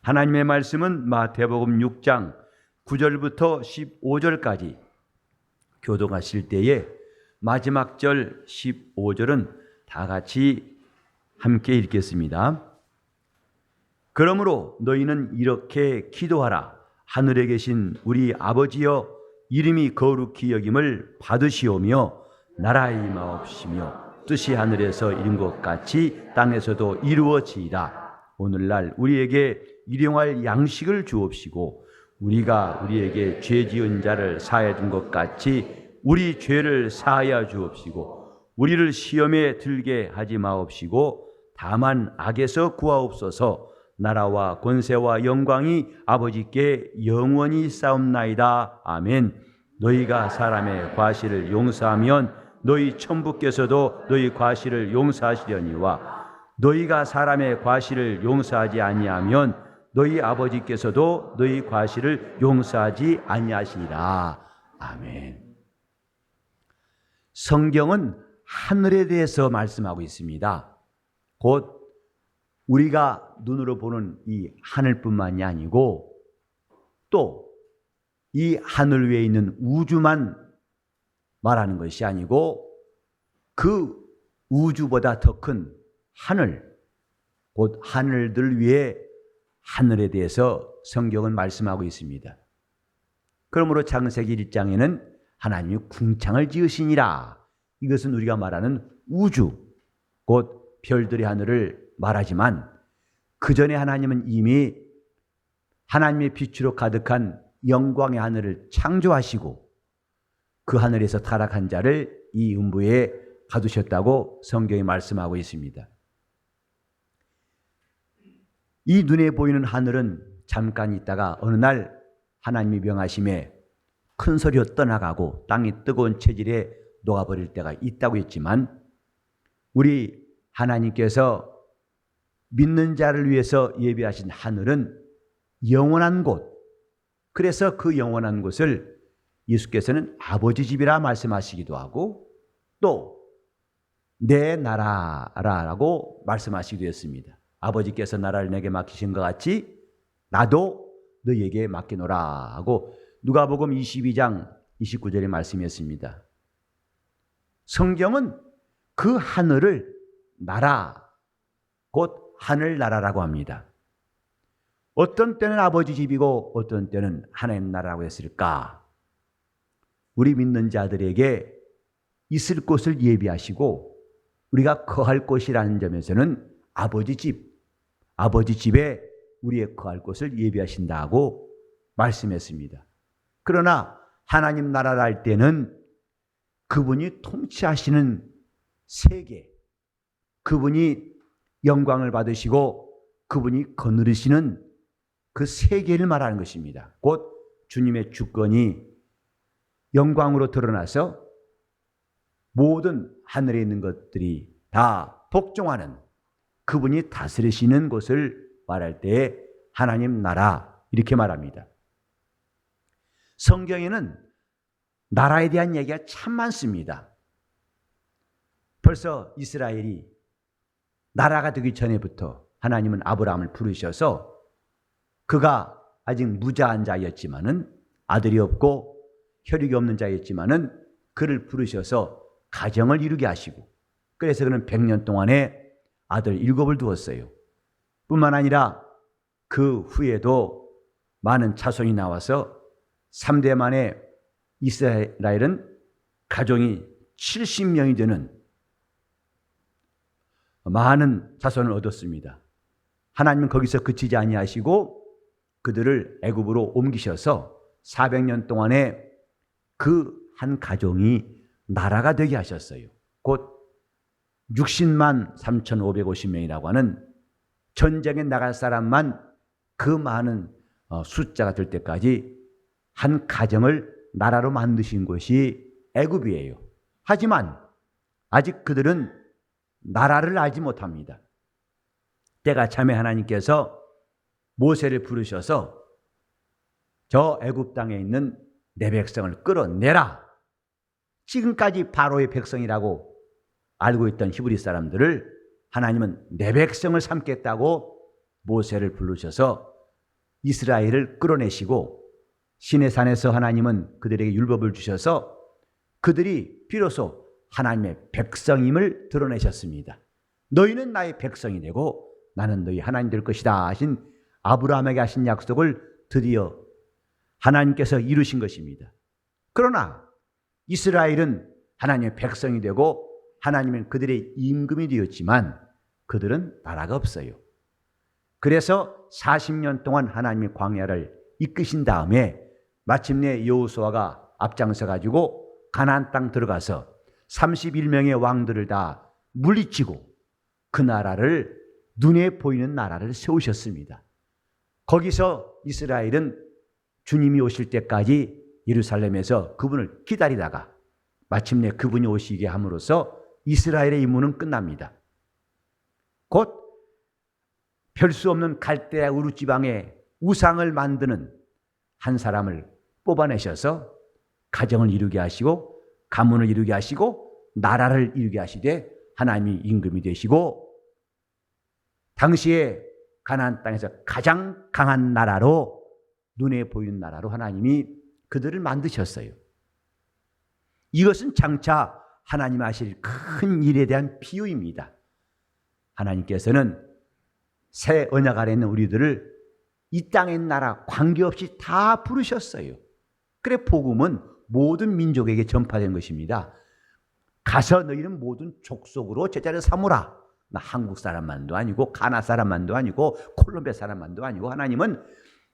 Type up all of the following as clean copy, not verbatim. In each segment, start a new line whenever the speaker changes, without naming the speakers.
하나님의 말씀은 마태복음 6장 9절부터 15절까지 교독하실 때에 마지막 절 15절은 다 같이 함께 읽겠습니다. 그러므로 너희는 이렇게 기도하라. 하늘에 계신 우리 아버지여, 이름이 거룩히 여김을 받으시오며 나라의 임하옵시며 뜻이 하늘에서 이룬 것 같이 땅에서도 이루어지이다. 오늘날 우리에게 일용할 양식을 주옵시고 우리가 우리에게 죄 지은 자를 사하여 준 것 같이 우리 죄를 사하여 주옵시고 우리를 시험에 들게 하지 마옵시고 다만 악에서 구하옵소서. 나라와 권세와 영광이 아버지께 영원히 있사옵나이다. 아멘. 너희가 사람의 과실을 용서하면 너희 천부께서도 너희 과실을 용서하시려니와 너희가 사람의 과실을 용서하지 아니하면 너희 아버지께서도 너희 과실을 용서하지 아니하시리라. 아멘. 성경은 하늘에 대해서 말씀하고 있습니다. 곧 우리가 눈으로 보는 이 하늘뿐만이 아니고 또 이 하늘 위에 있는 우주만 말하는 것이 아니고 그 우주보다 더 큰 하늘, 곧 하늘들 위에 하늘에 대해서 성경은 말씀하고 있습니다. 그러므로 창세기 1장에는 하나님이 궁창을 지으시니라. 이것은 우리가 말하는 우주, 곧 별들의 하늘을 말하지만 그 전에 하나님은 이미 하나님의 빛으로 가득한 영광의 하늘을 창조하시고 그 하늘에서 타락한 자를 이 음부에 가두셨다고 성경이 말씀하고 있습니다. 이 눈에 보이는 하늘은 잠깐 있다가 어느 날 하나님이 명하심에 큰 소리로 떠나가고 땅이 뜨거운 체질에 녹아버릴 때가 있다고 했지만 우리 하나님께서 믿는 자를 위해서 예비하신 하늘은 영원한 곳, 그래서 그 영원한 곳을 예수께서는 아버지 집이라 말씀하시기도 하고 또 내 나라라고 말씀하시기도 했습니다. 아버지께서 나라를 내게 맡기신 것 같이 나도 너희에게 맡기노라 하고 누가복음 22장 29절의 말씀이었습니다. 성경은 그 하늘을 나라, 곧 하늘나라라고 합니다. 어떤 때는 아버지 집이고 어떤 때는 하나님 나라라고 했을까? 우리 믿는 자들에게 있을 곳을 예비하시고 우리가 거할 곳이라는 점에서는 아버지 집에 우리의 거할 곳을 예비하신다고 말씀했습니다. 그러나 하나님 나라를 할 때는 그분이 통치하시는 세계, 그분이 영광을 받으시고 그분이 거느리시는 그 세계를 말하는 것입니다. 곧 주님의 주권이 영광으로 드러나서 모든 하늘에 있는 것들이 다 복종하는 그분이 다스리시는 곳을 말할 때 하나님 나라 이렇게 말합니다. 성경에는 나라에 대한 얘기가 참 많습니다. 벌써 이스라엘이 나라가 되기 전에부터 하나님은 아브라함을 부르셔서 그가 아직 무자한 자였지만은 아들이 없고 혈육이 없는 자였지만은 그를 부르셔서 가정을 이루게 하시고 그래서 그는 100년 동안에 아들 7을 두었어요. 뿐만 아니라 그 후에도 많은 자손이 나와서 3대 만에 이스라엘은 가정이 70명이 되는 많은 자손을 얻었습니다. 하나님은 거기서 그치지 아니하시고 그들을 애굽으로 옮기셔서 400년 동안에 그 한 가정이 나라가 되게 하셨어요. 곧 60만 3,550명이라고 하는 전쟁에 나갈 사람만 그 많은 숫자가 될 때까지 한 가정을 나라로 만드신 곳이 애굽이에요. 하지만 아직 그들은 나라를 알지 못합니다. 때가 참에 하나님께서 모세를 부르셔서 저 애굽 땅에 있는 내 백성을 끌어내라. 지금까지 바로의 백성이라고 알고 있던 히브리 사람들을 하나님은 내 백성을 삼겠다고 모세를 부르셔서 이스라엘을 끌어내시고 시내산에서 하나님은 그들에게 율법을 주셔서 그들이 비로소 하나님의 백성임을 드러내셨습니다. 너희는 나의 백성이 되고 나는 너희 하나님 될 것이다 하신 아브라함에게 하신 약속을 드디어 하나님께서 이루신 것입니다. 그러나 이스라엘은 하나님의 백성이 되고 하나님은 그들의 임금이 되었지만 그들은 나라가 없어요. 그래서 40년 동안 하나님의 광야를 이끄신 다음에 마침내 여호수아가 앞장서 가지고 가나안 땅 들어가서 31명의 왕들을 다 물리치고 그 나라를 눈에 보이는 나라를 세우셨습니다. 거기서 이스라엘은 주님이 오실 때까지 예루살렘에서 그분을 기다리다가 마침내 그분이 오시게 함으로써 이스라엘의 임무는 끝납니다. 곧 별 수 없는 갈대아 우르 지방에 우상을 만드는 한 사람을 뽑아내셔서 가정을 이루게 하시고 가문을 이루게 하시고 나라를 이루게 하시되 하나님이 임금이 되시고 당시에 가나안 땅에서 가장 강한 나라로 눈에 보이는 나라로 하나님이 그들을 만드셨어요. 이것은 장차 하나님 하실 큰 일에 대한 비유입니다. 하나님께서는 새 언약 아래 있는 우리들을 이 땅의 나라 관계없이 다 부르셨어요. 그래 복음은 모든 민족에게 전파된 것입니다. 가서 너희는 모든 족속으로 제자를 삼으라. 나 한국 사람만도 아니고 가나 사람만도 아니고 콜롬비아 사람만도 아니고 하나님은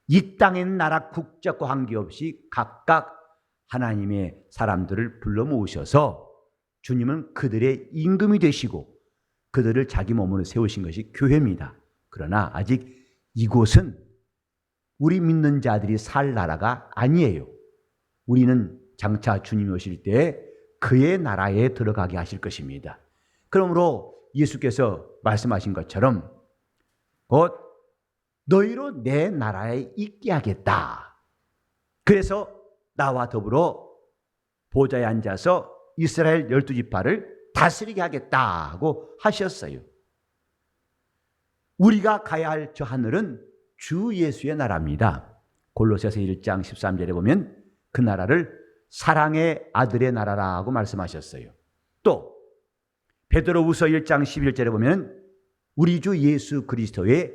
이 땅의 나라 국적과 관계없이 각각 하나님의 사람들을 불러 모으셔서 주님은 그들의 임금이 되시고 그들을 자기 몸으로 세우신 것이 교회입니다. 그러나 아직 이곳은 우리 믿는 자들이 살 나라가 아니에요. 우리는 장차 주님이 오실 때 그의 나라에 들어가게 하실 것입니다. 그러므로 예수께서 말씀하신 것처럼 곧 너희로 내 나라에 있게 하겠다. 그래서 나와 더불어 보좌에 앉아서 이스라엘 12지파를 다스리게 하겠다 하고 하셨어요. 우리가 가야 할 저 하늘은 주 예수의 나라입니다. 골로새서 1장 13절에 보면 그 나라를 사랑의 아들의 나라라고 말씀하셨어요. 또 베드로후서 1장 11절에 보면 우리 주 예수 그리스도의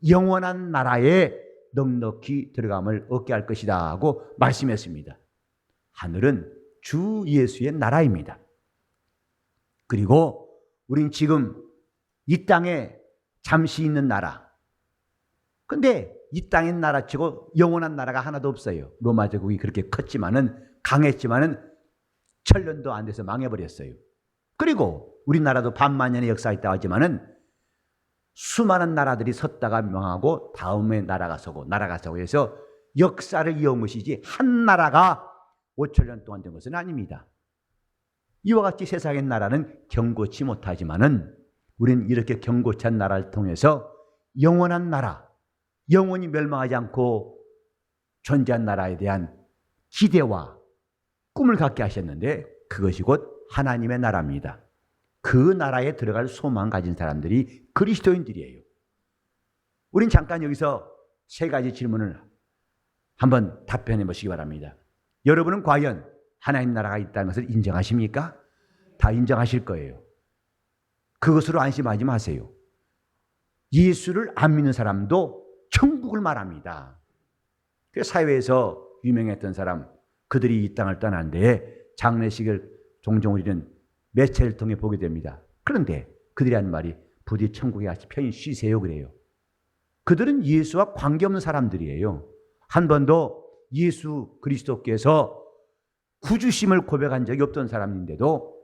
영원한 나라에 넉넉히 들어감을 얻게 할 것이다 하고 말씀했습니다. 하늘은 주 예수의 나라입니다. 그리고 우린 지금 이 땅에 잠시 있는 나라. 근데 이 땅의 나라치고 영원한 나라가 하나도 없어요. 로마 제국이 그렇게 컸지만은 강했지만은 천년도 안 돼서 망해버렸어요. 그리고 우리나라도 반만년의 역사가 있다고 하지만은 수많은 나라들이 섰다가 명하고 다음에 나라가 서고 해서 역사를 이어온 것이지 한 나라가 5천년 동안 된 것은 아닙니다. 이와 같이 세상의 나라는 견고치 못하지만은 우리는 이렇게 견고한 나라를 통해서 영원한 나라, 영원히 멸망하지 않고 존재한 나라에 대한 기대와 꿈을 갖게 하셨는데 그것이 곧 하나님의 나라입니다. 그 나라에 들어갈 소망 가진 사람들이 그리스도인들이에요. 우린 잠깐 여기서 세 가지 질문을 한번 답변해 보시기 바랍니다. 여러분은 과연 하나님 나라가 있다는 것을 인정하십니까? 다 인정하실 거예요. 그것으로 안심하지 마세요. 예수를 안 믿는 사람도 천국을 말합니다. 사회에서 유명했던 사람, 그들이 이 땅을 떠난 데에 장례식을 종종 우리는 매체를 통해 보게 됩니다. 그런데 그들이 하는 말이 부디 천국에 같이 편히 쉬세요 그래요. 그들은 예수와 관계없는 사람들이에요. 한 번도 예수 그리스도께서 구주심을 고백한 적이 없던 사람인데도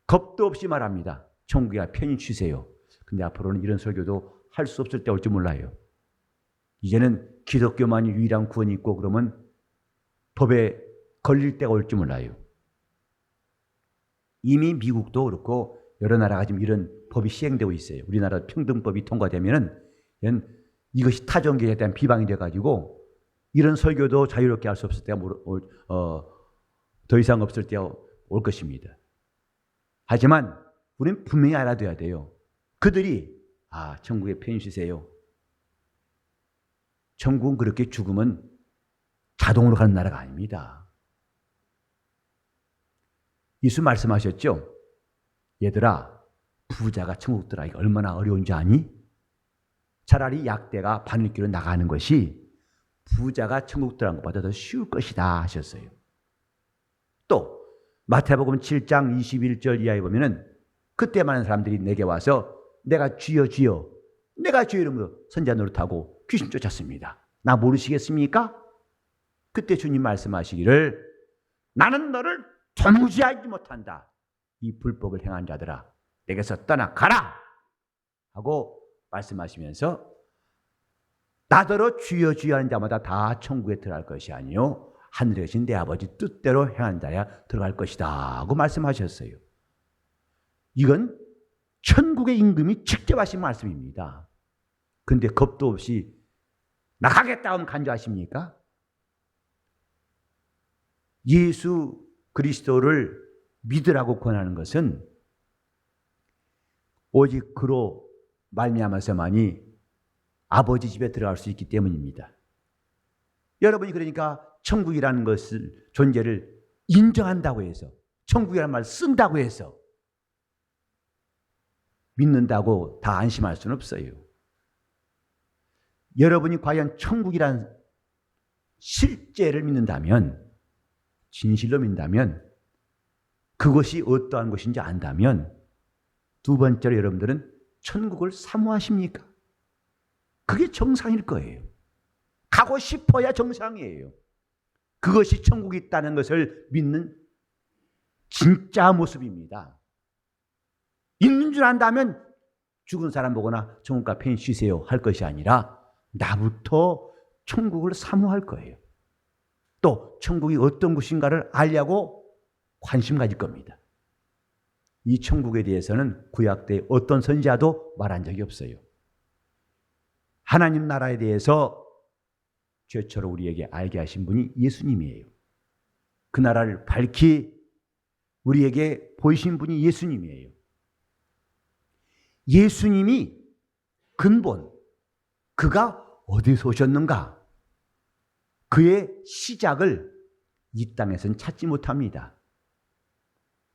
겁도 없이 말합니다. 천국에 편히 쉬세요. 근데 앞으로는 이런 설교도 할 수 없을 때 올지 몰라요. 이제는 기독교만이 유일한 구원이 있고 그러면 법에 걸릴 때가 올지 몰라요. 이미 미국도 그렇고 여러 나라가 지금 이런 법이 시행되고 있어요. 우리나라 평등법이 통과되면은 이것이 타종교에 대한 비방이 돼가지고 이런 설교도 자유롭게 할 수 없을 때가 더 이상 없을 때가 올 것입니다. 하지만 우리는 분명히 알아둬야 돼요. 그들이 천국에 편히 쉬세요. 천국은 그렇게 죽으면 자동으로 가는 나라가 아닙니다. 예수 말씀하셨죠? 얘들아, 부자가 천국 들어가기가 얼마나 어려운지 아니? 차라리 약대가 바늘길로 나가는 것이 부자가 천국 들어가는 것보다 더 쉬울 것이다 하셨어요. 또 마태복음 7장 21절 이하에 보면은 그때 많은 사람들이 내게 와서 내가 주여 주여, 내가 주여 이러면서 선자 노릇하고 귀신 쫓았습니다. 나 모르시겠습니까? 그때 주님 말씀하시기를 나는 너를 도무지 알지 못한다. 이 불법을 행한 자들아, 내게서 떠나가라 하고 말씀하시면서 나더러 주여 주여 하는 자마다 다 천국에 들어갈 것이 아니요 하늘에 계신 내 아버지 뜻대로 행한 자야 들어갈 것이다 하고 말씀하셨어요. 이건 천국의 임금이 직접 하신 말씀입니다. 그런데 겁도 없이 나가겠다 하면 간주하십니까? 예수 그리스도를 믿으라고 권하는 것은 오직 그로 말미암아서만이 아버지 집에 들어갈 수 있기 때문입니다. 여러분이 그러니까 천국이라는 것을 존재를 인정한다고 해서, 천국이라는 말을 쓴다고 해서 믿는다고 다 안심할 수는 없어요. 여러분이 과연 천국이란 실제를 믿는다면, 진실로 믿는다면, 그것이 어떠한 것인지 안다면, 두 번째로 여러분들은 천국을 사모하십니까? 그게 정상일 거예요. 가고 싶어야 정상이에요. 그것이 천국이 있다는 것을 믿는 진짜 모습입니다. 있는 줄 안다면 죽은 사람 보거나 천국가 편히 쉬세요 할 것이 아니라 나부터 천국을 사모할 거예요. 또 천국이 어떤 곳인가를 알려고 관심 가질 겁니다. 이 천국에 대해서는 구약 때 어떤 선지자도 말한 적이 없어요. 하나님 나라에 대해서 최초로 우리에게 알게 하신 분이 예수님이에요. 그 나라를 밝히 우리에게 보이신 분이 예수님이에요. 예수님이 근본, 그가 어디서 오셨는가? 그의 시작을 이 땅에서는 찾지 못합니다.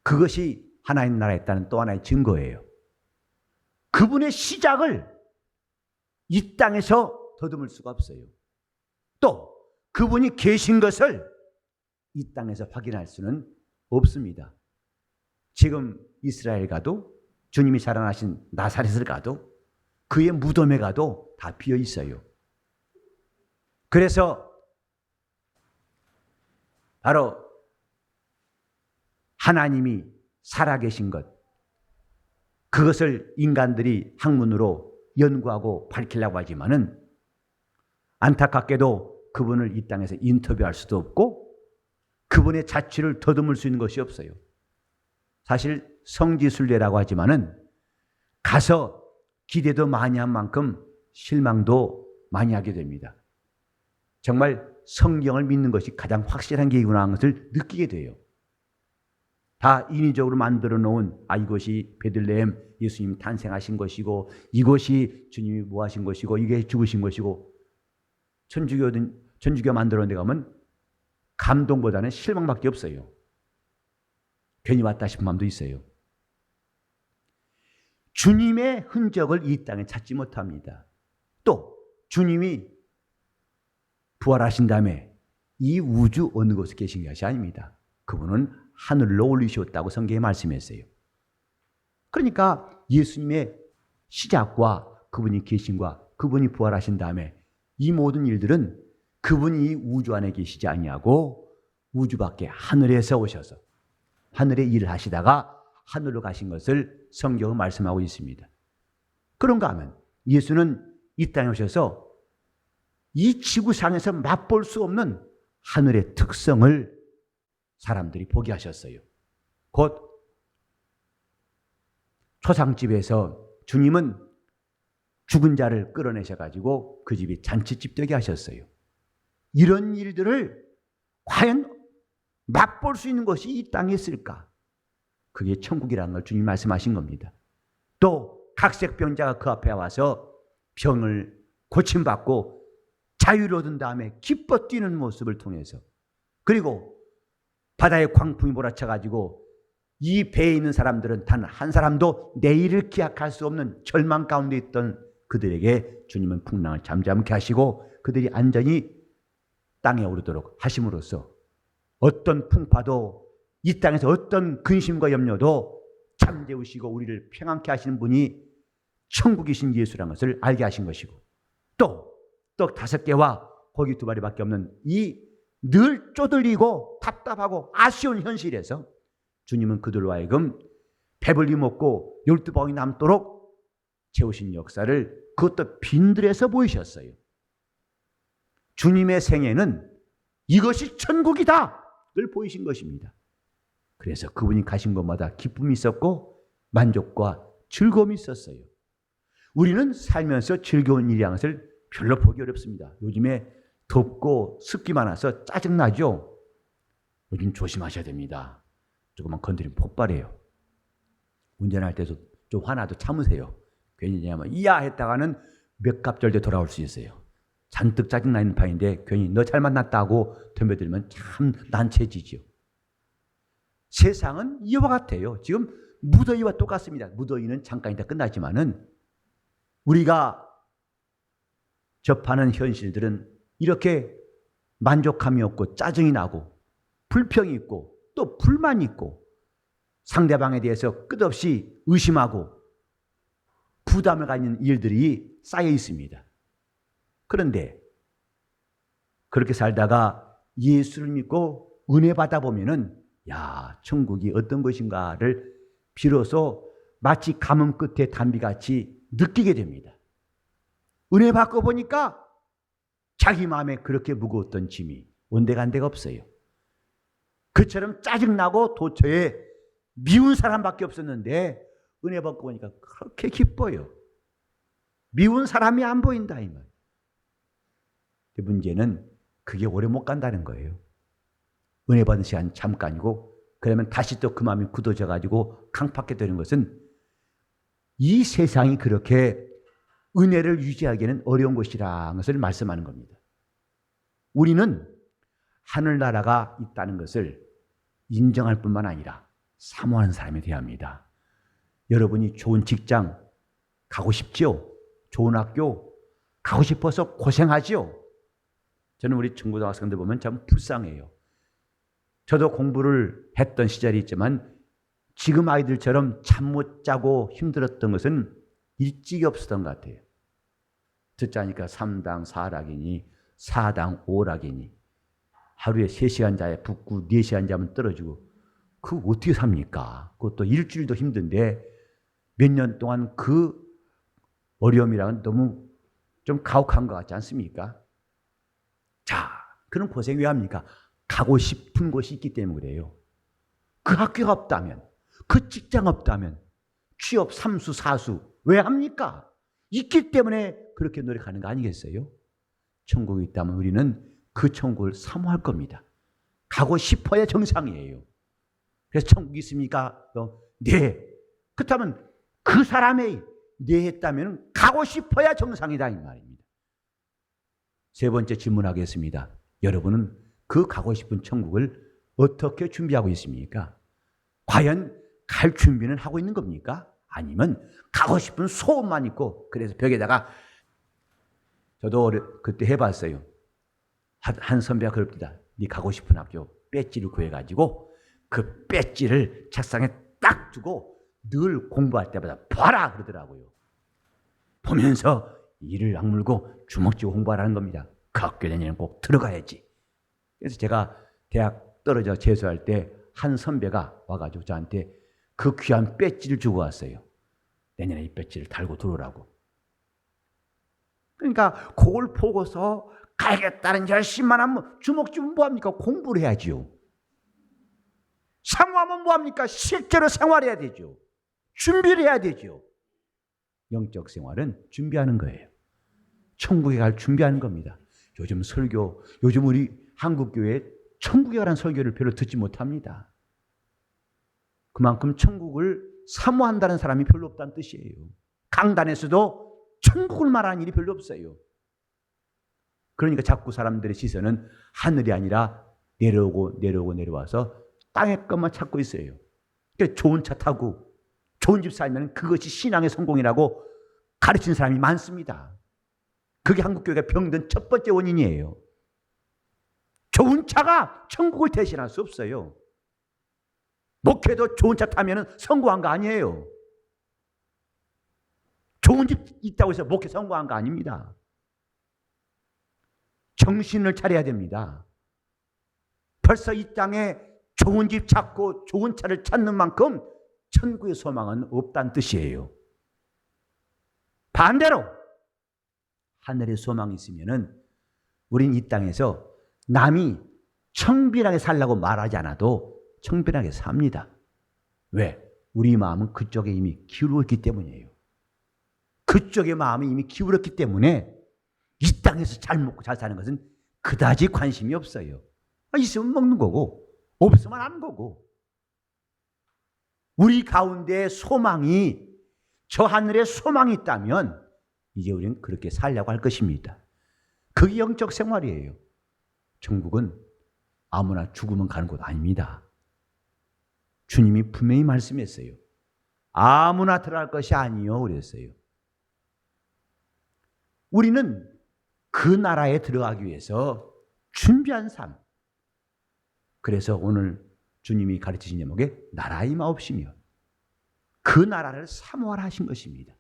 그것이 하나님 나라에 있다는 또 하나의 증거예요. 그분의 시작을 이 땅에서 더듬을 수가 없어요. 또 그분이 계신 것을 이 땅에서 확인할 수는 없습니다. 지금 이스라엘 가도, 주님이 자라나신 나사렛을 가도, 그의 무덤에 가도 다 비어 있어요. 그래서 바로 하나님이 살아계신 것, 그것을 인간들이 학문으로 연구하고 밝히려고 하지만은 안타깝게도 그분을 이 땅에서 인터뷰할 수도 없고 그분의 자취를 더듬을 수 있는 것이 없어요. 사실 성지순례라고 하지만은 가서 기대도 많이 한 만큼 실망도 많이 하게 됩니다. 정말 성경을 믿는 것이 가장 확실한 게이구나 하는 것을 느끼게 돼요. 다 인위적으로 만들어 놓은 이것이 베들레헴 예수님 탄생하신 것이고, 이것이 주님이 뭐 하신 것이고, 이게 죽으신 것이고, 천주교 만들어 놓은 데 가면 감동보다는 실망밖에 없어요. 괜히 왔다 싶은 마음도 있어요. 주님의 흔적을 이 땅에 찾지 못합니다. 또 주님이 부활하신 다음에 이 우주 어느 곳에 계신 것이 아닙니다. 그분은 하늘로 올리셨다고 성경에 말씀했어요. 그러니까 예수님의 시작과 그분이 계신과 그분이 부활하신 다음에 이 모든 일들은 그분이 우주 안에 계시지 아니하고 우주 밖에 하늘에서 오셔서 하늘에 일을 하시다가 하늘로 가신 것을 성경은 말씀하고 있습니다. 그런가 하면 예수는 이 땅에 오셔서 이 지구상에서 맛볼 수 없는 하늘의 특성을 사람들이 보게 하셨어요. 곧 초상집에서 주님은 죽은 자를 끌어내셔가지고 그 집이 잔치집 되게 하셨어요. 이런 일들을 과연 맛볼 수 있는 것이 이 땅에 있을까? 그게 천국이라는 걸 주님 말씀하신 겁니다. 또 각색병자가 그 앞에 와서 병을 고침받고 자유를 얻은 다음에 기뻐 뛰는 모습을 통해서, 그리고 바다의 광풍이 몰아쳐가지고 이 배에 있는 사람들은 단 한 사람도 내일을 기약할 수 없는 절망 가운데 있던 그들에게 주님은 풍랑을 잠잠케 하시고 그들이 안전히 땅에 오르도록 하심으로써 어떤 풍파도, 이 땅에서 어떤 근심과 염려도 잠재우시고 우리를 평안케 하시는 분이 천국이신 예수라는 것을 알게 하신 것이고, 또 떡 5개와 고기 2마리밖에 없는 이 늘 쪼들리고 답답하고 아쉬운 현실에서 주님은 그들로 하여금 배불리 먹고 12방이 남도록 채우신 역사를 그것도 빈들에서 보이셨어요. 주님의 생애는 이것이 천국이다 를 보이신 것입니다. 그래서 그분이 가신 곳마다 기쁨이 있었고 만족과 즐거움이 있었어요. 우리는 살면서 즐거운 일이라는 것을 별로 보기 어렵습니다. 요즘에 덥고 습기 많아서 짜증나죠? 요즘 조심하셔야 됩니다. 조금만 건드리면 폭발해요. 운전할 때도 좀 화나도 참으세요. 괜히 왜냐하면 이야 했다가는 몇 갑절돼 돌아올 수 있어요. 잔뜩 짜증나 있는 판인데 괜히 너 잘 만났다고 덤벼들면 참 난처해지죠. 세상은 이와 같아요. 지금 무더위와 똑같습니다. 무더위는 잠깐이다 끝나지만은 우리가 접하는 현실들은 이렇게 만족감이 없고 짜증이 나고 불평이 있고 또 불만이 있고 상대방에 대해서 끝없이 의심하고 부담을 갖는 일들이 쌓여 있습니다. 그런데 그렇게 살다가 예수를 믿고 은혜 받아 보면은 야, 천국이 어떤 것인가를 비로소 마치 가뭄 끝에 단비같이 느끼게 됩니다. 은혜 받고 보니까 자기 마음에 그렇게 무거웠던 짐이 온데간데가 없어요. 그처럼 짜증나고 도처에 미운 사람밖에 없었는데 은혜 받고 보니까 그렇게 기뻐요. 미운 사람이 안 보인다 이 말. 문제는 그게 오래 못 간다는 거예요. 은혜 받은 시간 잠깐이고 그러면 다시 또 그 마음이 굳어져 가지고 강팍하게 되는 것은 이 세상이 그렇게 은혜를 유지하기에는 어려운 것이라는 것을 말씀하는 겁니다. 우리는 하늘나라가 있다는 것을 인정할 뿐만 아니라 사모하는 사람이 되어야 합니다. 여러분이 좋은 직장 가고 싶지요? 좋은 학교 가고 싶어서 고생하지요? 저는 우리 중고등학생들 보면 참 불쌍해요. 저도 공부를 했던 시절이 있지만 지금 아이들처럼 잠 못 자고 힘들었던 것은 일찍이 없었던 것 같아요. 듣자니까 3당 4락이니 4당 5락이니 하루에 3시간 자야 붓고 4시간 자면 떨어지고 그거 어떻게 삽니까? 그것도 일주일도 힘든데 몇 년 동안 그 어려움이랑은 너무 좀 가혹한 것 같지 않습니까? 자, 그런 고생 왜 합니까? 가고 싶은 곳이 있기 때문에 그래요. 그 학교가 없다면, 그 직장 없다면, 취업 3수 4수 왜 합니까? 있기 때문에 그렇게 노력하는 거 아니겠어요? 천국이 있다면 우리는 그 천국을 사모할 겁니다. 가고 싶어야 정상이에요. 그래서 천국이 있습니까? 네. 그렇다면 그 사람의 네 했다면 가고 싶어야 정상이다 이 말입니다. 세 번째 질문하겠습니다. 여러분은 그 가고 싶은 천국을 어떻게 준비하고 있습니까? 과연 갈 준비는 하고 있는 겁니까? 아니면 가고 싶은 소원만 있고 그래서 벽에다가 저도 그때 해봤어요. 한 선배가 그럽니다. 네 가고 싶은 학교 배지를 구해가지고 그 배지를 책상에 딱 두고 늘 공부할 때마다 봐라 그러더라고요. 보면서 이를 악물고 주먹 쥐고 공부하라는 겁니다. 그 학교 내년에 꼭 들어가야지. 그래서 제가 대학 떨어져 재수할 때 한 선배가 와가지고 저한테 그 귀한 배지를 주고 왔어요. 내년에 이 배지를 달고 들어오라고. 그러니까 그걸 보고서 가야겠다는 열심만 하면 주먹 쥐면 뭐합니까? 공부를 해야지요. 사모하면 뭐합니까? 실제로 생활해야 되죠. 준비를 해야 되죠. 영적 생활은 준비하는 거예요. 천국에 갈 준비하는 겁니다. 요즘 우리 한국교회 천국에 가라는 설교를 별로 듣지 못합니다. 그만큼 천국을 사모한다는 사람이 별로 없다는 뜻이에요. 강단에서도 천국을 말하는 일이 별로 없어요. 그러니까 자꾸 사람들의 시선은 하늘이 아니라 내려와서 땅의 것만 찾고 있어요. 그러니까 좋은 차 타고 좋은 집 살면 그것이 신앙의 성공이라고 가르치는 사람이 많습니다. 그게 한국교회가 병든 첫 번째 원인이에요. 좋은 차가 천국을 대신할 수 없어요. 목회도 좋은 차 타면 성공한 거 아니에요. 좋은 집 있다고 해서 목회 성공한 거 아닙니다. 정신을 차려야 됩니다. 벌써 이 땅에 좋은 집 찾고 좋은 차를 찾는 만큼 천국의 소망은 없다는 뜻이에요. 반대로 하늘의 소망이 있으면은 우린 이 땅에서 남이 청빈하게 살라고 말하지 않아도 청빈하게 삽니다. 왜? 우리 마음은 그쪽에 이미 기울었기 때문이에요. 그쪽의 마음이 이미 기울었기 때문에 이 땅에서 잘 먹고 잘 사는 것은 그다지 관심이 없어요. 있으면 먹는 거고 없으면 안 거고. 우리 가운데 소망이, 저 하늘에 소망이 있다면 이제 우리는 그렇게 살려고 할 것입니다. 그게 영적 생활이에요. 천국은 아무나 죽으면 가는 곳 아닙니다. 주님이 분명히 말씀했어요. 아무나 들어갈 것이 아니요 그랬어요. 우리는 그 나라에 들어가기 위해서 준비한 삶. 그래서 오늘 주님이 가르치신 제목에 나라 임하옵시며 그 나라를 사모하라 하신 것입니다.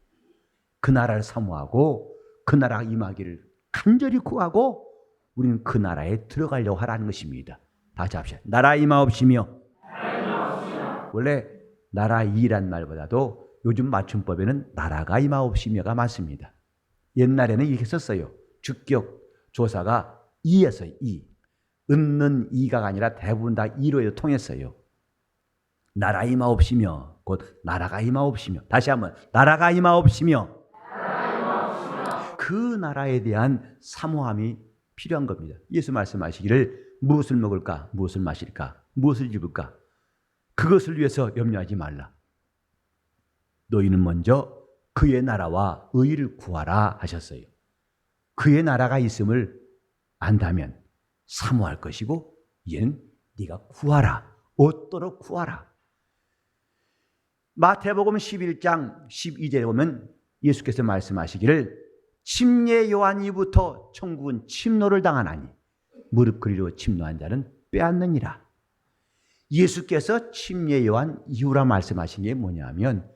그 나라를 사모하고 그 나라 임하기를 간절히 구하고 우리는 그 나라에 들어가려고 하라는 것입니다. 다시 합시다. 나라 임하옵시며. 원래 나라 이란 말보다도 요즘 맞춤법에는 나라가 임하옵시며가 맞습니다. 옛날에는 이렇게 썼어요. 주격 조사가 이였어요. 이. 은는 이가 아니라 대부분 다 이로 통했어요. 나라 임하옵시며 곧 나라가 임하옵시며. 다시 한번 나라가 임하옵시며. 그 나라에 대한 사모함이 필요한 겁니다. 예수 말씀하시기를 무엇을 먹을까, 무엇을 마실까, 무엇을 입을까, 그것을 위해서 염려하지 말라. 너희는 먼저 그의 나라와 의를 구하라 하셨어요. 그의 나라가 있음을 안다면 사모할 것이고 이제는 네가 구하라. 얻도록 구하라. 마태복음 11장 12절에 보면 예수께서 말씀하시기를 침례 요한이부터 천국은 침노를 당하나니 무릎 꿇이려 침노한 자는 빼앗느니라. 예수께서 침례 요한 이후라 말씀하신 게 뭐냐면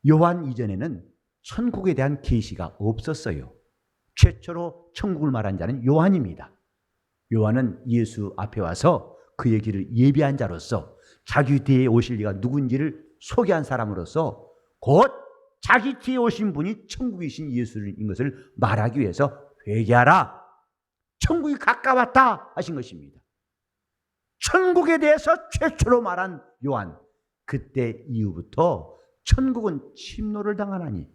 요한 이전에는 천국에 대한 계시가 없었어요. 최초로 천국을 말한 자는 요한입니다. 요한은 예수 앞에 와서 그의 길을 예비한 자로서 자기 뒤에 오실 이가 누군지를 소개한 사람으로서 곧 자기 뒤에 오신 분이 천국이신 예수인 것을 말하기 위해서 회개하라. 천국이 가까웠다 하신 것입니다. 천국에 대해서 최초로 말한 요한. 그때 이후부터 천국은 침노를 당하나니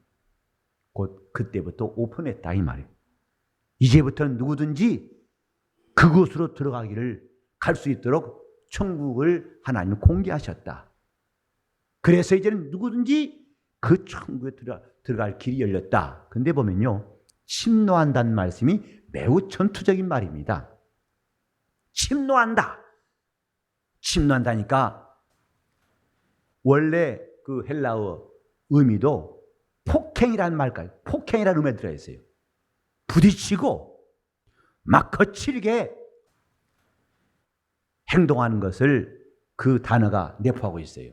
곧 그때부터 오픈했다 이 말이에요. 이제부터는 누구든지 그곳으로 들어가기를 갈 수 있도록 천국을 하나님은 공개하셨다. 그래서 이제는 누구든지 그 천국에 들어갈 길이 열렸다. 근데 보면요, 침노한다는 말씀이 매우 전투적인 말입니다. 침노한다. 침노한다니까 원래 그 헬라어 의미도 폭행이라는 말까지, 폭행이라는 의미에 들어있어요. 부딪히고 막 거칠게 행동하는 것을 그 단어가 내포하고 있어요.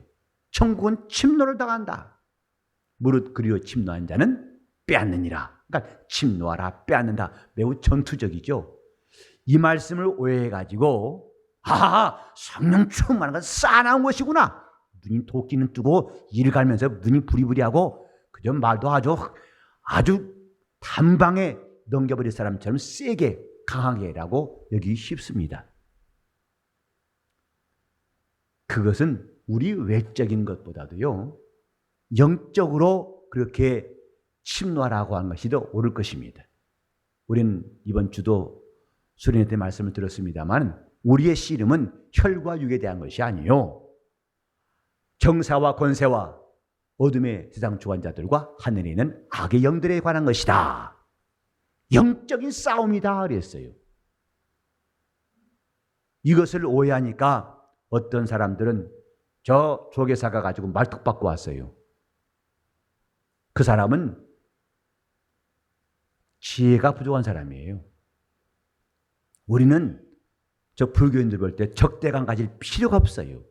천국은 침노를 당한다. 무릇 그리워 침노한 자는 빼앗느니라. 그러니까 침노하라, 빼앗는다. 매우 전투적이죠. 이 말씀을 오해해가지고 성령 충만한 건 싸나운 것이구나. 눈이 도끼는 뜨고 이를 갈면서 눈이 부리부리하고 그저 말도 아주 단방에 넘겨버릴 사람처럼 세게 강하게라고 여기기 쉽습니다. 그것은 우리 외적인 것보다도요 영적으로 그렇게 침노하라고 하는 것이 더 옳을 것입니다. 우리는 이번 주도 수련회 때 말씀을 들었습니다만 우리의 씨름은 혈과 육에 대한 것이 아니요 정사와 권세와 어둠의 세상 주관자들과 하늘에 있는 악의 영들에 관한 것이다. 영적인 싸움이다 그랬어요. 이것을 오해하니까 어떤 사람들은 저 조계사 가가지고 말뚝박고 왔어요. 그 사람은 지혜가 부족한 사람이에요. 우리는 저 불교인들 볼 때 적대감 가질 필요가 없어요.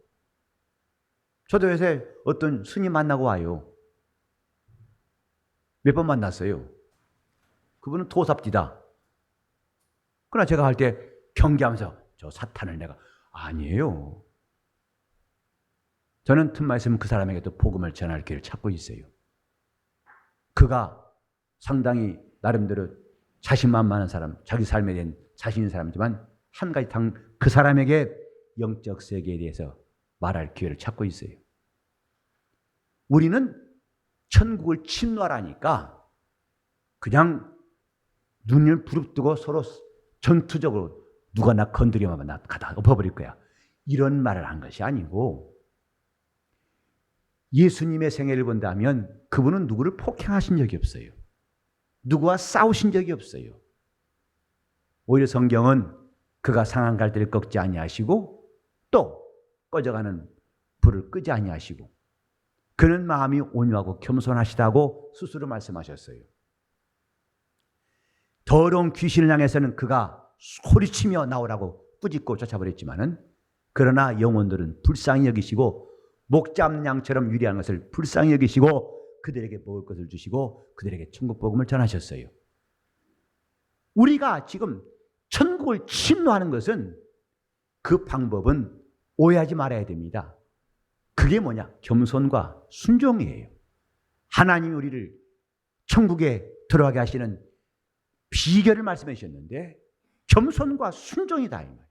저도 요새 어떤 스님 만나고 와요. 몇 번 만났어요. 그분은 도삽디다. 그러나 제가 할 때 경계하면서 저 사탄을 내가 아니에요. 저는 틈만 있으면 그 사람에게도 복음을 전할 길을 찾고 있어요. 그가 상당히 나름대로 자신만만한 사람, 자기 삶에 대한 자신 있는 사람이지만 한 가지 그 사람에게 영적 세계에 대해서 말할 기회를 찾고 있어요. 우리는 천국을 침노하라니까 그냥 눈을 부릅뜨고 서로 전투적으로 누가 나 건드리면 나 가다 엎어버릴 거야. 이런 말을 한 것이 아니고 예수님의 생애를 본다면 그분은 누구를 폭행하신 적이 없어요. 누구와 싸우신 적이 없어요. 오히려 성경은 그가 상한 갈대를 꺾지 아니하시고 또 꺼져가는 불을 끄지 아니하시고 그는 마음이 온유하고 겸손하시다고 스스로 말씀하셨어요. 더러운 귀신을 향해서는 그가 소리치며 나오라고 꾸짖고 쫓아버렸지만은 그러나 영혼들은 불쌍히 여기시고 목 잡는 양처럼 유리한 것을 불쌍히 여기시고 그들에게 먹을 것을 주시고 그들에게 천국 복음을 전하셨어요. 우리가 지금 천국을 침노하는 것은 그 방법은 오해하지 말아야 됩니다. 그게 뭐냐? 겸손과 순종이에요. 하나님이 우리를 천국에 들어가게 하시는 비결을 말씀해 주셨는데 겸손과 순종이다 이 말.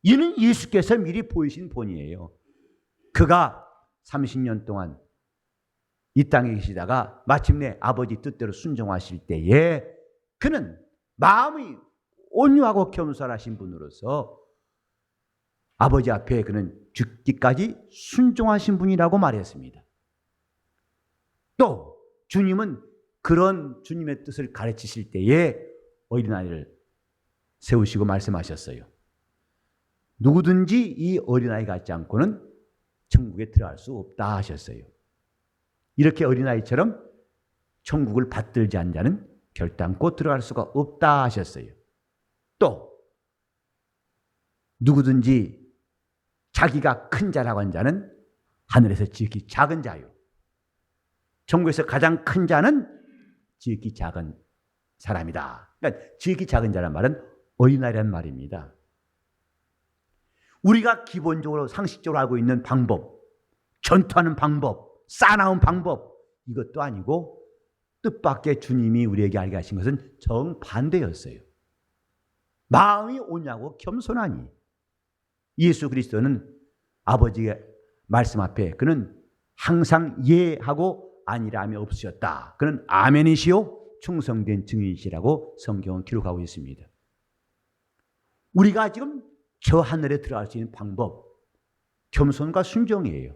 이는 예수께서 미리 보이신 본이에요. 그가 30년 동안 이 땅에 계시다가 마침내 아버지 뜻대로 순종하실 때에 그는 마음이 온유하고 겸손하신 분으로서 아버지 앞에 그는 죽기까지 순종하신 분이라고 말했습니다. 또 주님은 그런 주님의 뜻을 가르치실 때에 어린아이를 세우시고 말씀하셨어요. 누구든지 이 어린아이 같지 않고는 천국에 들어갈 수 없다 하셨어요. 이렇게 어린아이처럼 천국을 받들지 않은 자는 결단코 들어갈 수가 없다 하셨어요. 또 누구든지 자기가 큰 자라고 한 자는 하늘에서 지극히 작은 자요. 천국에서 가장 큰 자는 지극히 작은 사람이다. 그러니까 지극히 작은 자란 말은 어린아이란 말입니다. 우리가 기본적으로 상식적으로 알고 있는 방법, 전투하는 방법, 싸나운 방법 이것도 아니고 뜻밖의 주님이 우리에게 알게 하신 것은 정반대였어요. 마음이 오냐고 겸손하니 예수 그리스도는 아버지의 말씀 앞에 그는 항상 예하고 아니라함이 없으셨다. 그는 아멘이시요 충성된 증인이시라고 성경은 기록하고 있습니다. 우리가 지금 저 하늘에 들어갈 수 있는 방법 겸손과 순종이에요.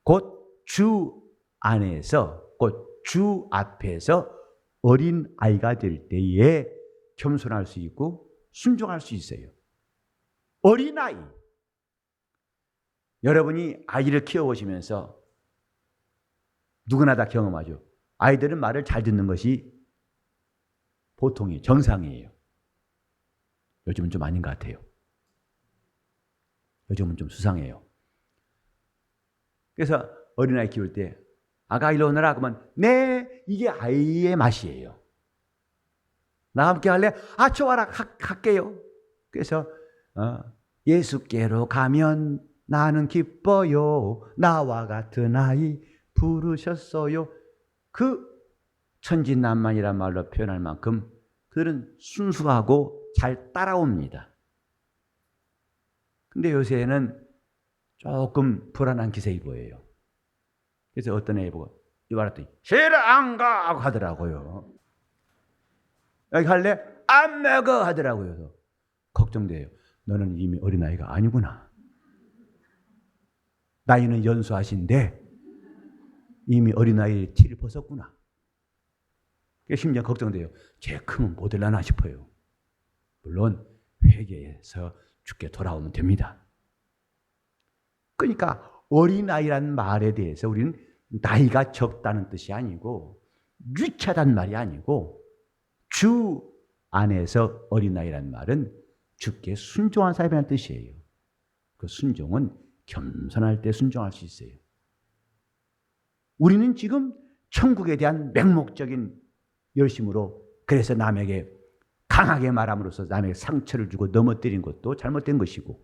곧 주 안에서 곧 주 앞에서 어린 아이가 될 때에 겸손할 수 있고 순종할 수 있어요. 어린아이. 여러분이 아이를 키워보시면서 누구나 다 경험하죠. 아이들은 말을 잘 듣는 것이 보통이 정상이에요. 요즘은 좀 아닌 것 같아요. 요즘은 좀 수상해요. 그래서 어린아이 키울 때 아가 일로 오너라 그러면 네 이게 아이의 맛이에요. 나 함께 할래? 아 좋아라 갈게요. 그래서 예수께로 가면 나는 기뻐요. 나와 같은 아이 부르셨어요. 그 천진난만이란 말로 표현할 만큼 그들은 순수하고 잘 따라옵니다. 근데 요새는 조금 불안한 기색이 보여요. 그래서 어떤 애 보고 이와라더니 싫어 안 가 하고 하더라고요. 여기 갈래? 안 먹어 하더라고요. 그래서 걱정돼요. 너는 이미 어린아이가 아니구나. 나이는 연소하신데 이미 어린아이의 티를 벗었구나. 심지어 걱정돼요. 죄 크면 못 일어나나 싶어요. 물론 회개해서 주께 돌아오면 됩니다. 그러니까 어린아이라는 말에 대해서 우리는 나이가 적다는 뜻이 아니고 유치하다는 말이 아니고 주 안에서 어린아이라는 말은 주께 순종한 사람이라는 뜻이에요. 그 순종은 겸손할 때 순종할 수 있어요. 우리는 지금 천국에 대한 맹목적인 열심으로 그래서 남에게 강하게 말함으로써 남에게 상처를 주고 넘어뜨린 것도 잘못된 것이고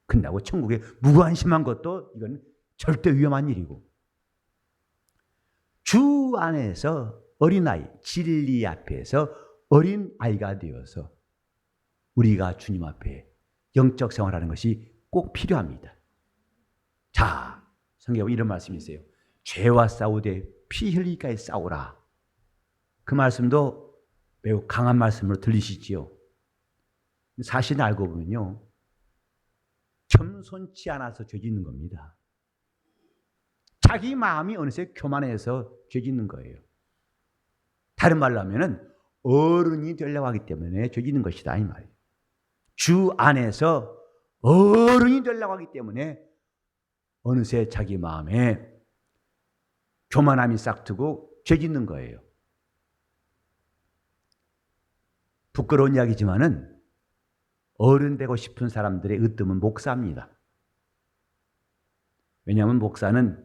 끝나고 천국에 무관심한 것도 이건 절대 위험한 일이고 주 안에서 어린아이, 진리 앞에서 어린아이가 되어서 우리가 주님 앞에 영적 생활하는 것이 꼭 필요합니다. 자, 성경에 이런 말씀이 있어요. 죄와 싸우되 피 흘리기까지 싸우라. 그 말씀도 매우 강한 말씀으로 들리시지요. 사실 알고 보면요. 겸손치 않아서 죄 짓는 겁니다. 자기 마음이 어느새 교만해서 죄 짓는 거예요. 다른 말로 하면은 어른이 되려고 하기 때문에 죄 짓는 것이다 이 말이에요. 주 안에서 어른이 되려고 하기 때문에 어느새 자기 마음에 교만함이 싹트고 죄 짓는 거예요. 부끄러운 이야기지만은 어른 되고 싶은 사람들의 으뜸은 목사입니다. 왜냐하면 목사는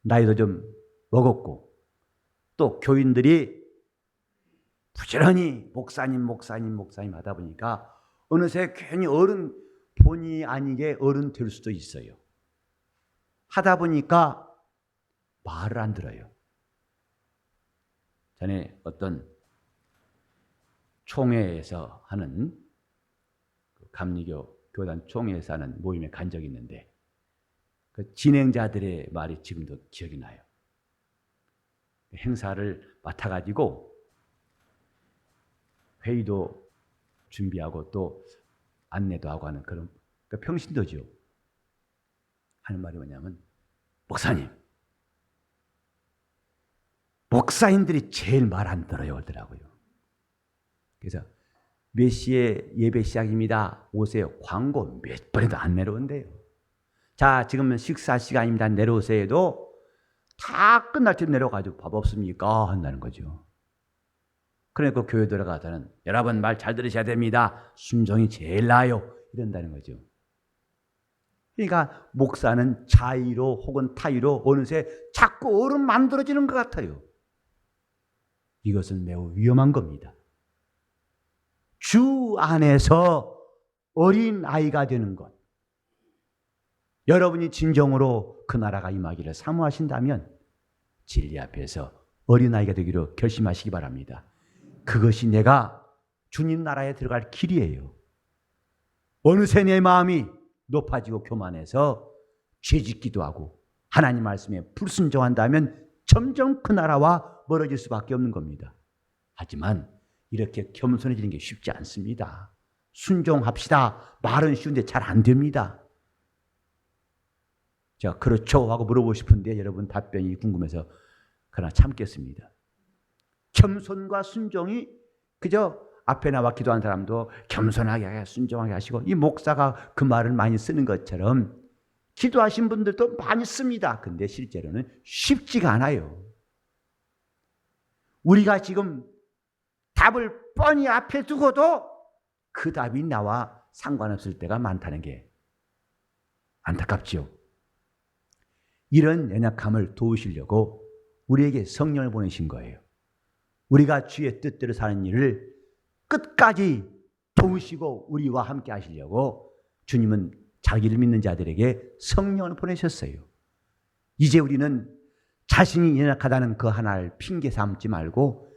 나이도 좀 먹었고 또 교인들이 부지런히 목사님 하다 보니까 어느새 괜히 어른 본의 아니게 어른 될 수도 있어요. 하다 보니까 말을 안 들어요. 전에 어떤 총회에서 하는 감리교 교단 총회에서 하는 모임에 간 적이 있는데 그 진행자들의 말이 지금도 기억이 나요. 행사를 맡아가지고 회의도 준비하고 또 안내도 하고 하는 그런 평신도죠. 하는 말이 뭐냐면 목사님, 목사님들이 제일 말 안 들어요 그러더라고요. 그래서 몇 시에 예배 시작입니다. 오세요. 광고 몇 번에도 안 내려온대요. 자, 지금은 식사 시간입니다. 내려오세요 해도 다 끝날 때 내려가지고 밥 없습니까? 한다는 거죠. 그러니까 교회 들어가서는 여러분 말 잘 들으셔야 됩니다. 순종이 제일 나아요. 이런다는 거죠. 그러니까 목사는 자의로 혹은 타의로 어느새 자꾸 어른 만들어지는 것 같아요. 이것은 매우 위험한 겁니다. 주 안에서 어린 아이가 되는 것. 여러분이 진정으로 그 나라가 임하기를 사모하신다면 진리 앞에서 어린아이가 되기로 결심하시기 바랍니다. 그것이 내가 주님 나라에 들어갈 길이에요. 어느새 내 마음이 높아지고 교만해서 죄짓기도 하고 하나님 말씀에 불순종한다면 점점 그 나라와 멀어질 수밖에 없는 겁니다. 하지만 이렇게 겸손해지는 게 쉽지 않습니다. 순종합시다. 말은 쉬운데 잘 안 됩니다. 제가 그렇죠 하고 물어보고 싶은데 여러분 답변이 궁금해서 그러나 참겠습니다. 겸손과 순종이 그저 앞에 나와 기도한 사람도 겸손하게 순종하게 하시고 이 목사가 그 말을 많이 쓰는 것처럼 기도하신 분들도 많이 씁니다. 근데 실제로는 쉽지가 않아요. 우리가 지금 답을 뻔히 앞에 두고도 그 답이 나와 상관없을 때가 많다는 게 안타깝지요. 이런 연약함을 도우시려고 우리에게 성령을 보내신 거예요. 우리가 주의 뜻대로 사는 일을 끝까지 도우시고 우리와 함께 하시려고 주님은 자기를 믿는 자들에게 성령을 보내셨어요. 이제 우리는 자신이 연약하다는 그 하나를 핑계 삼지 말고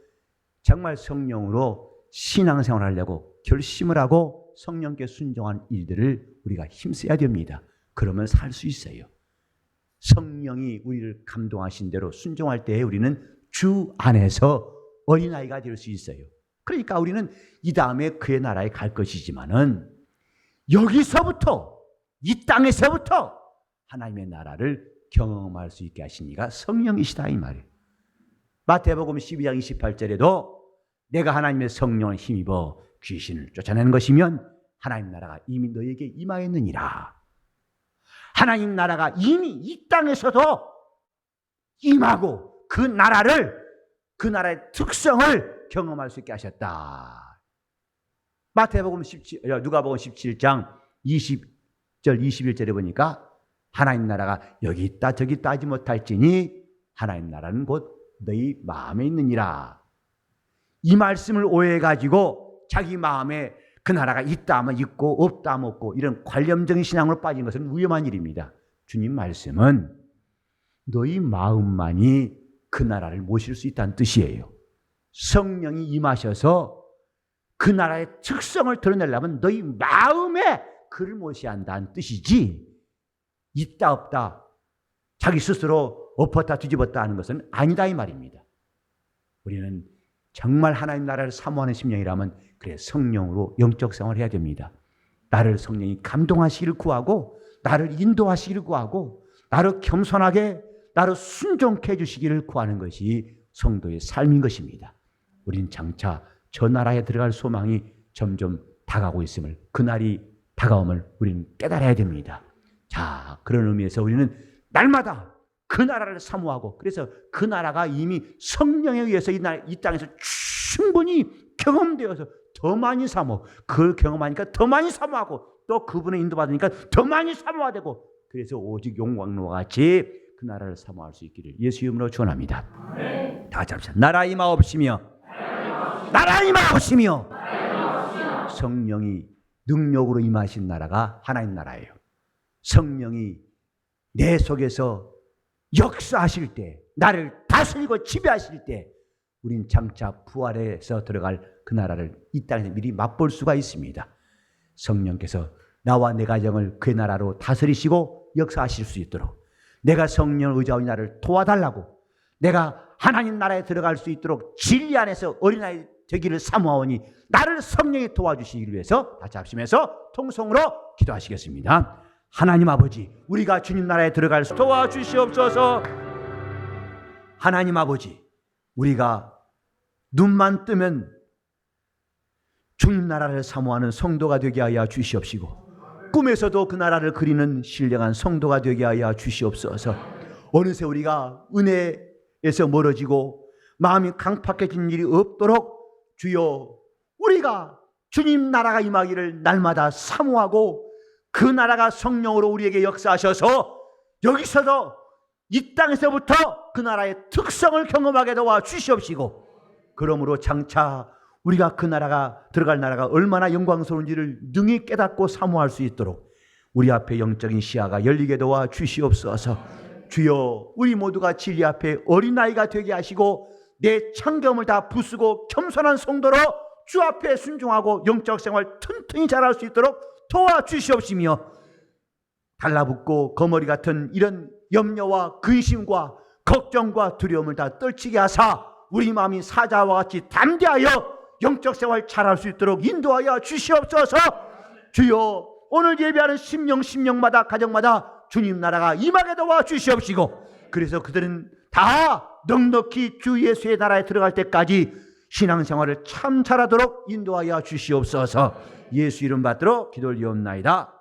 정말 성령으로 신앙생활을 하려고 결심을 하고 성령께 순종한 일들을 우리가 힘써야 됩니다. 그러면 살 수 있어요. 성령이 우리를 감동하신 대로 순종할 때에 우리는 주 안에서 어린아이가 될 수 있어요. 그러니까 우리는 이 다음에 그의 나라에 갈 것이지만은 여기서부터 이 땅에서부터 하나님의 나라를 경험할 수 있게 하신 이가 성령이시다 이 말이에요. 마태복음 12장 28절에도 내가 하나님의 성령을 힘입어 귀신을 쫓아내는 것이면 하나님 나라가 이미 너에게 임하였느니라. 하나님 나라가 이미 이 땅에서도 임하고 그 나라의 특성을 경험할 수 있게 하셨다. 마태복음 17, 누가복음 17장 20절 21절에 보니까 하나님 나라가 여기 있다 저기 있다 하지 못할지니 하나님 나라는 곧 너희 마음에 있느니라. 이 말씀을 오해해가지고 자기 마음에 그 나라가 있다 하면 있고 없다 하면 없고 이런 관념적인 신앙으로 빠진 것은 위험한 일입니다. 주님 말씀은 너희 마음만이 그 나라를 모실 수 있다는 뜻이에요. 성령이 임하셔서 그 나라의 특성을 드러내려면 너희 마음에 그를 모셔야 한다는 뜻이지, 있다 없다 자기 스스로 엎었다 뒤집었다 하는 것은 아니다 이 말입니다. 우리는 정말 하나님 나라를 사모하는 심령이라면 그래 성령으로 영적 생활을 해야 됩니다. 나를 성령이 감동하시기를 구하고 나를 인도하시기를 구하고 나를 겸손하게 나를 순종케 해주시기를 구하는 것이 성도의 삶인 것입니다. 우린 장차 저 나라에 들어갈 소망이 점점 다가오고 있음을, 그날이 다가옴을 우리는 깨달아야 됩니다. 자, 그런 의미에서 우리는 날마다 그 나라를 사모하고, 그래서 그 나라가 이미 성령에 의해서 이 땅에서 충분히 경험되어서 더 많이 사모, 그걸 경험하니까 더 많이 사모하고 또 그분의 인도받으니까 더 많이 사모해야 되고, 그래서 오직 용광로와 같이 그 나라를 사모할 수 있기를 예수 이름으로 축원합니다. 다 같이 합시다. 나라 임하옵시며 나라 임하옵시며 성령이 능력으로 임하신 나라가 하나님 나라예요. 성령이 내 속에서 역사하실 때, 나를 다스리고 지배하실 때 우린 장차 부활해서 들어갈 그 나라를 이 땅에서 미리 맛볼 수가 있습니다. 성령께서 나와 내 가정을 그의 나라로 다스리시고 역사하실 수 있도록, 내가 성령을 의지하고 나를 도와달라고, 내가 하나님 나라에 들어갈 수 있도록 진리 안에서 어린아이 되기를 사모하오니 나를 성령이 도와주시기 위해서 같이 합심해서 통성으로 기도하시겠습니다. 하나님 아버지, 우리가 주님 나라에 들어갈 수 도와주시옵소서. 하나님 아버지, 우리가 눈만 뜨면 주님 나라를 사모하는 성도가 되게 하여 주시옵시고, 꿈에서도 그 나라를 그리는 신령한 성도가 되게 하여 주시옵소서. 어느새 우리가 은혜에서 멀어지고 마음이 강팍해진 일이 없도록 주여, 우리가 주님 나라가 임하기를 날마다 사모하고 그 나라가 성령으로 우리에게 역사하셔서 여기서도 이 땅에서부터 그 나라의 특성을 경험하게 도와 주시옵시고, 그러므로 장차 우리가 그 나라가 들어갈 나라가 얼마나 영광스러운지를 능히 깨닫고 사모할 수 있도록 우리 앞에 영적인 시야가 열리게 도와 주시옵소서. 주여, 우리 모두가 진리 앞에 어린아이가 되게 하시고 내 창경을 다 부수고 겸손한 성도로 주 앞에 순종하고 영적 생활 튼튼히 잘할 수 있도록 도와주시옵시며, 달라붙고 거머리 같은 이런 염려와 근심과 걱정과 두려움을 다 떨치게 하사 우리 마음이 사자와 같이 담대하여 영적 생활 잘할 수 있도록 인도하여 주시옵소서. 주여, 오늘 예배하는 심령마다 가정마다 주님 나라가 임하게 도와 주시옵시고, 그래서 그들은 다 넉넉히 주 예수의 나라에 들어갈 때까지 신앙생활을 참 잘하도록 인도하여 주시옵소서. 예수 이름 받들어 기도를 드리옵나이다.